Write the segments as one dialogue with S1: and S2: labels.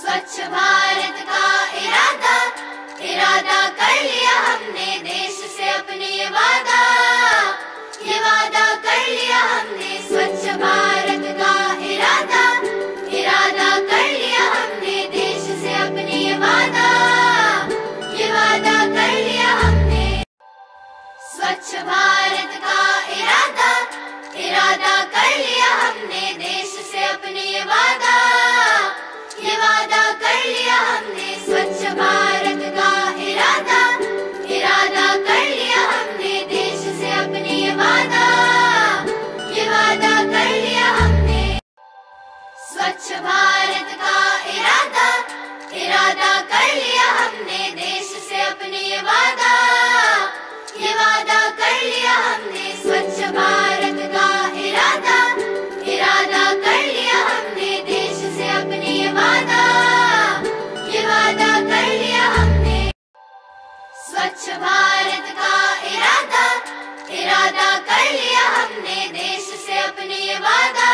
S1: स्वच्छ भारत का इरादा इरादा कर लिया हमने, देश से अपने ये वादा कर लिया हमने। स्वच्छ भारत का इरादा इरादा कर लिया हमने, देश से अपने ये वादा कर लिया हमने। स्वच्छ भारत का इरादा इरादा कर लिया हमने, देश से अपने ये वादा कर लिया हमने। स्वच्छ भारत का इरादा इरादा कर लिया हमने, देश से अपने ये वादा कर लिया हमने। स्वच्छ भारत का इरादा इरादा कर लिया हमने, देश से अपने ये वादा कर लिया हमने। स्वच्छ भारत का इरादा इरादा कर लिया हमने, देश से अपने ये वादा कर लिया हमने। स्वच्छ भारत का इरादा इरादा कर लिया हमने, देश से अपने ये वादा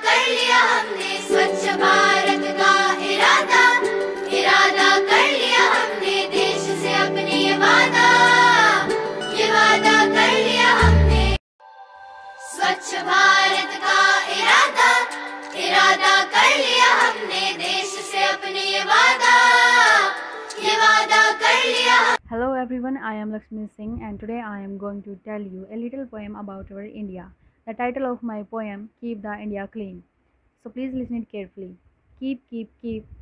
S1: कर लिया हमने। स्वच्छ भारत का इरादा इरादा कर लिया हमने, देश से अपने ये वादा कर लिया हमने। स्वच्छ भारत का इरादा इरादा कर लिया हमने, देश से अपने ये वादा कर लिया।
S2: Hello everyone, I am Lakshmi Singh and today I am going to tell you a little poem about our India. The title of my poem, Keep the India Clean. So please listen it carefully. Keep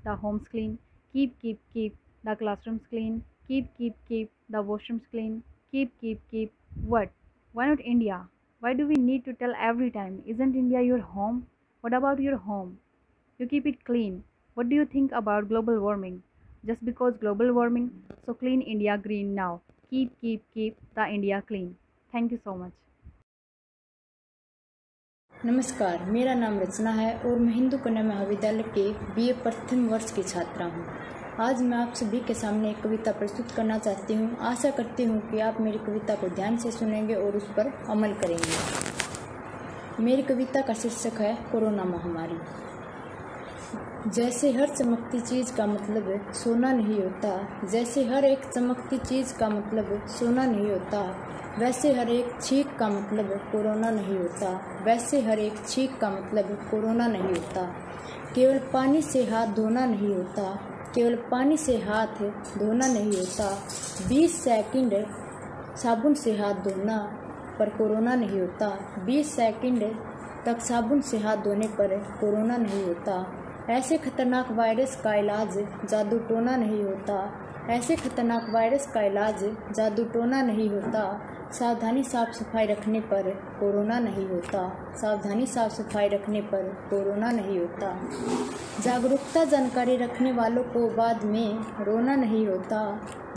S2: the homes clean. Keep the classrooms clean. Keep the washrooms clean. Keep what? Why not India? Why do we need to tell every time? Isn't India your home? What about your home? You keep it clean. What do you think about global warming? Just because global warming, so clean India green now. Keep the India clean. Thank you so much.
S3: नमस्कार, मेरा नाम रचना है और मैं हिंदू कन्या महाविद्यालय के BA प्रथम वर्ष की छात्रा हूँ। आज मैं आप सभी के सामने एक कविता प्रस्तुत करना चाहती हूँ। आशा करती हूँ कि आप मेरी कविता को ध्यान से सुनेंगे और उस पर अमल करेंगे। मेरी कविता का शीर्षक है कोरोना महामारी। जैसे हर चमकती चीज़ का मतलब सोना नहीं होता, जैसे हर एक चमकती चीज़ का मतलब सोना नहीं होता, वैसे हर एक छींक का मतलब कोरोना नहीं होता, वैसे हर एक छींक का मतलब कोरोना नहीं होता। केवल पानी से हाथ धोना नहीं होता, केवल पानी से हाथ धोना नहीं होता, 20 सेकंड साबुन से हाथ धोना पर कोरोना नहीं होता, 20 सेकंड तक साबुन से हाथ धोने पर कोरोना नहीं होता। ऐसे खतरनाक वायरस का इलाज जादू टोना नहीं होता, ऐसे खतरनाक वायरस का इलाज जादू टोना नहीं होता। सावधानी साफ सफाई रखने पर कोरोना नहीं होता, सावधानी साफ सफाई रखने पर कोरोना नहीं होता। जागरूकता जानकारी रखने वालों को बाद में रोना नहीं होता,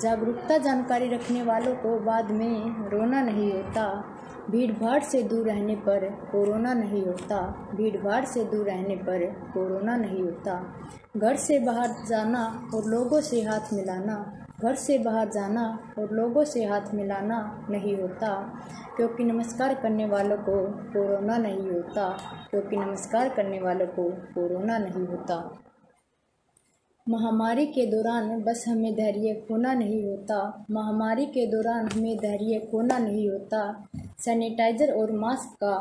S3: जागरूकता जानकारी रखने वालों को बाद में रोना नहीं होता। भीड़ भाड़ से दूर रहने पर कोरोना नहीं होता, भीड़ भाड़ से दूर रहने पर कोरोना नहीं होता। घर से बाहर जाना और लोगों से हाथ मिलाना, घर से बाहर जाना और लोगों से हाथ मिलाना नहीं होता, क्योंकि नमस्कार करने वालों को कोरोना नहीं होता, क्योंकि नमस्कार करने वालों को कोरोना नहीं होता। महामारी के दौरान बस हमें धैर्य खोना नहीं होता, महामारी के दौरान हमें धैर्य खोना नहीं होता। सैनिटाइज़र और मास्क का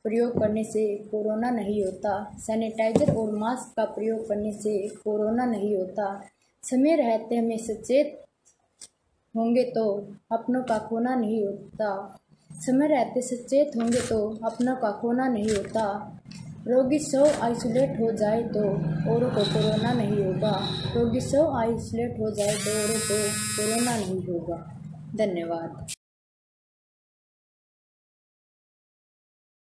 S3: प्रयोग करने से कोरोना नहीं होता, सैनिटाइज़र और मास्क का प्रयोग करने से कोरोना नहीं होता। समय रहते हमें सचेत होंगे तो अपनों का खोना नहीं होता, समय रहते सचेत होंगे तो अपनों का खोना नहीं होता। रोगी 100 आइसोलेट हो जाए तो औरों को कोरोना नहीं होगा, रोगी 100 आइसोलेट हो जाए तो औरों को कोरोना नहीं होगा। धन्यवाद।